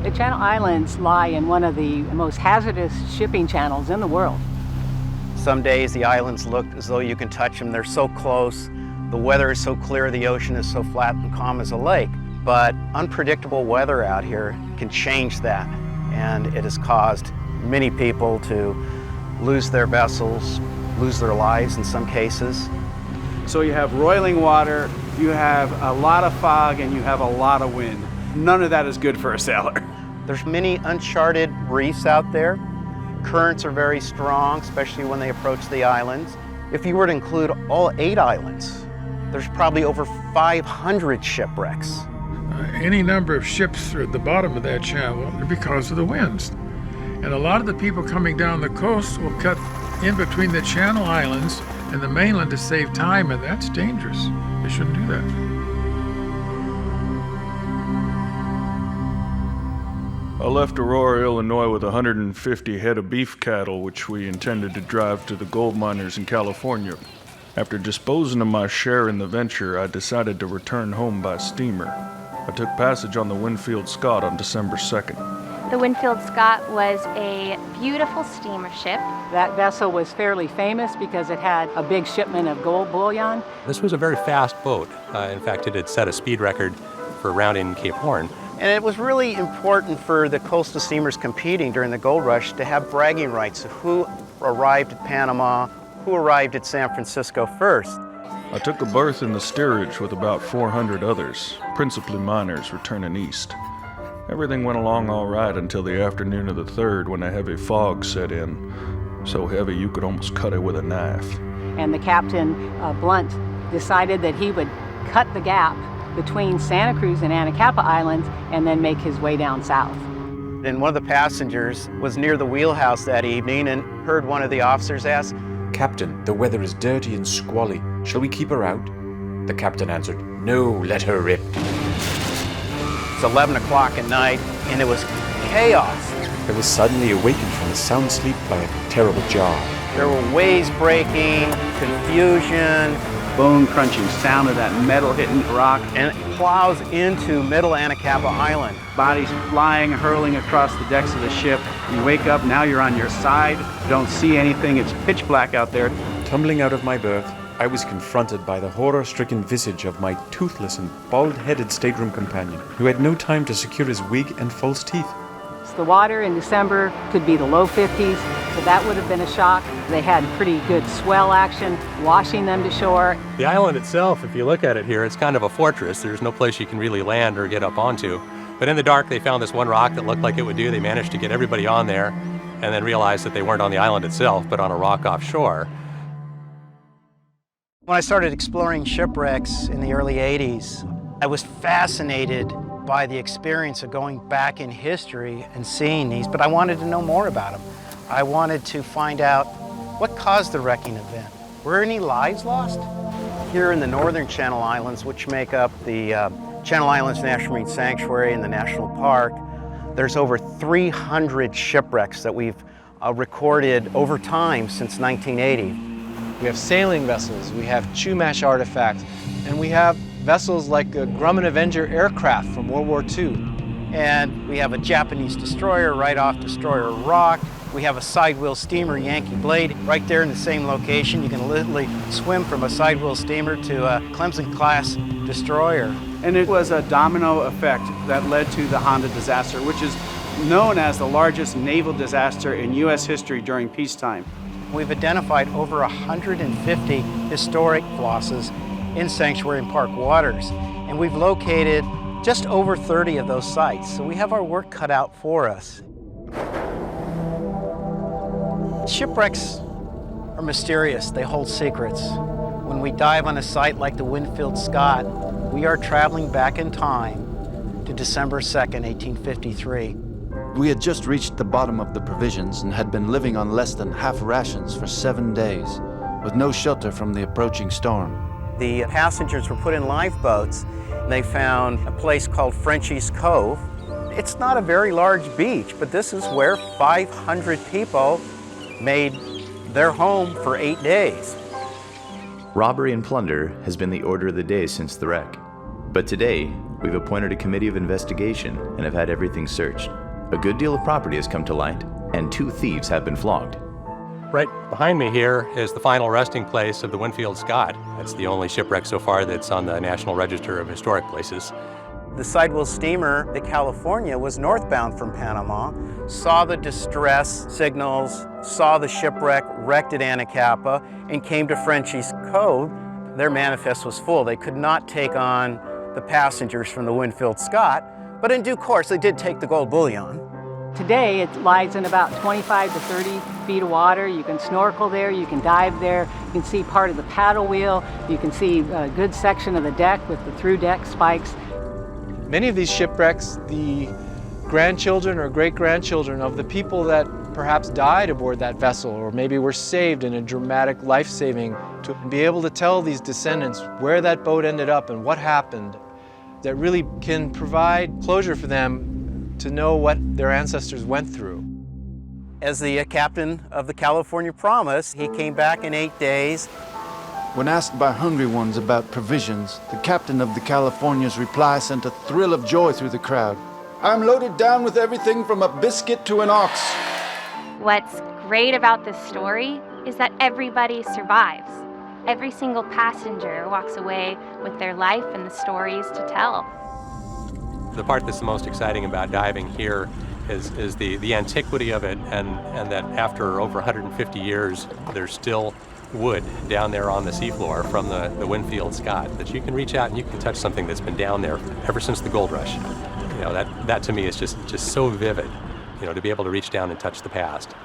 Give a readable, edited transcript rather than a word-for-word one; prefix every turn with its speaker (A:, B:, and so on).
A: The Channel Islands lie in one of the most hazardous shipping channels in the world.
B: Some days the islands look as though you can touch them. They're so close. The weather is so clear, the ocean is so flat and calm as a lake. But unpredictable weather out here can change that. And it has caused many people to lose their vessels, lose their lives in some cases.
C: So you have roiling water, you have a lot of fog, and you have a lot of wind. None of that is good for a sailor.
B: There's many uncharted reefs out there. Currents are very strong, especially when they approach the islands. If you were to include all 8 islands, there's probably over 500 shipwrecks.
D: Any number of ships are at the bottom of that channel because of the winds. And a lot of the people coming down the coast will cut in between the Channel Islands and the mainland to save time, and that's dangerous. They shouldn't do that.
E: I left Aurora, Illinois with 150 head of beef cattle, which we intended to drive to the gold miners in California. After disposing of my share in the venture, I decided to return home by steamer. I took passage on the Winfield Scott on December 2nd.
F: The Winfield Scott was a beautiful steamer ship.
A: That vessel was fairly famous because it had a big shipment of gold bullion.
G: This was a very fast boat. In fact, it had set a speed record for rounding Cape Horn.
B: And it was really important for the coastal steamers competing during the gold rush to have bragging rights of who arrived at Panama, who arrived at San Francisco first.
E: I took a berth in the steerage with about 400 others, principally miners returning east. Everything went along all right until the afternoon of the 3rd when a heavy fog set in, so heavy you could almost cut it with a knife.
A: And the captain, Blunt, decided that he would cut the gap between Santa Cruz and Anacapa Islands and then make his way down south.
B: And one of the passengers was near the wheelhouse that evening and heard one of the officers ask,
H: "Captain, the weather is dirty and squally. Shall we keep her out?" The captain answered, "No, let her rip."
B: It's 11 o'clock at night, and it was chaos.
H: I was suddenly awakened from a sound sleep by a terrible jar.
B: There were waves breaking, confusion,
C: Bone-crunching sound of that metal hitting rock.
B: and it plows into middle Anacapa Island.
C: Bodies flying, hurling across the decks of the ship. You wake up, now you're on your side. You don't see anything, it's pitch black out there.
H: Tumbling out of my berth, I was confronted by the horror-stricken visage of my toothless and bald-headed stateroom companion, who had no time to secure his wig and false teeth.
A: The water in December could be the low 50s, so that would have been a shock. They had pretty good swell action, washing them to shore.
G: The island itself, if you look at it here, it's kind of a fortress. There's no place you can really land or get up onto. But in the dark, they found this one rock that looked like it would do. They managed to get everybody on there and then realized that they weren't on the island itself, but on a rock offshore.
B: When I started exploring shipwrecks in the early 80s, I was fascinated by the experience of going back in history and seeing these, but I wanted to know more about them. I wanted to find out what caused the wrecking event. Were any lives lost? Here in the northern Channel Islands, which make up the Channel Islands National Marine Sanctuary and the National Park, there's over 300 shipwrecks that we've recorded over time since 1980.
I: We have sailing vessels, we have Chumash artifacts, and we have vessels like the Grumman Avenger aircraft from World War II.
B: And we have a Japanese destroyer right off Destroyer Rock. We have a sidewheel steamer, Yankee Blade, right there in the same location. You can literally swim from a sidewheel steamer to a Clemson-class destroyer.
C: And it was a domino effect that led to the Honda disaster, which is known as the largest naval disaster in U.S. history during peacetime.
B: We've identified over 150 historic flosses in sanctuary and park waters, and we've located just over 30 of those sites, so we have our work cut out for us. Shipwrecks are mysterious, they hold secrets. When we dive on a site like the Winfield Scott, we are traveling back in time to December 2nd, 1853.
J: We had just reached the bottom of the provisions and had been living on less than half rations for 7 days, with no shelter from the approaching storm.
B: The passengers were put in lifeboats. They found a place called Frenchie's Cove. It's not a very large beach, but this is where 500 people made their home for 8 days.
K: Robbery and plunder has been the order of the day since the wreck. But today, we've appointed a committee of investigation and have had everything searched. A good deal of property has come to light, and 2 thieves have been flogged.
G: Right behind me here is the final resting place of the Winfield Scott. It's the only shipwreck so far that's on the National Register of Historic Places.
B: The sidewheel steamer, the California, was northbound from Panama, saw the distress signals, saw the shipwreck, wrecked at Anacapa, and came to Frenchie's Cove. Their manifest was full. They could not take on the passengers from the Winfield Scott, but in due course, they did take the gold bullion.
A: Today, it lies in about 25 to 30 feet of water. You can snorkel there, you can dive there, you can see part of the paddle wheel, you can see a good section of the deck with the through deck spikes.
I: Many of these shipwrecks, the grandchildren or great-grandchildren of the people that perhaps died aboard that vessel or maybe were saved in a dramatic life-saving, to be able to tell these descendants where that boat ended up and what happened, that really can provide closure for them to know what their ancestors went through.
B: As the captain of the California promised, he came back in 8 days.
J: When asked by hungry ones about provisions, the captain of the California's reply sent a thrill of joy through the crowd. I'm loaded down with everything from a biscuit to an ox.
F: What's great about this story is that everybody survives. Every single passenger walks away with their life and the stories to tell.
G: The part that's the most exciting about diving here is the antiquity of it, and that after over 150 years, there's still wood down there on the seafloor from the Winfield Scott, that you can reach out and you can touch something that's been down there ever since the gold rush. You know, that to me is just so vivid, you know, to be able to reach down and touch the past.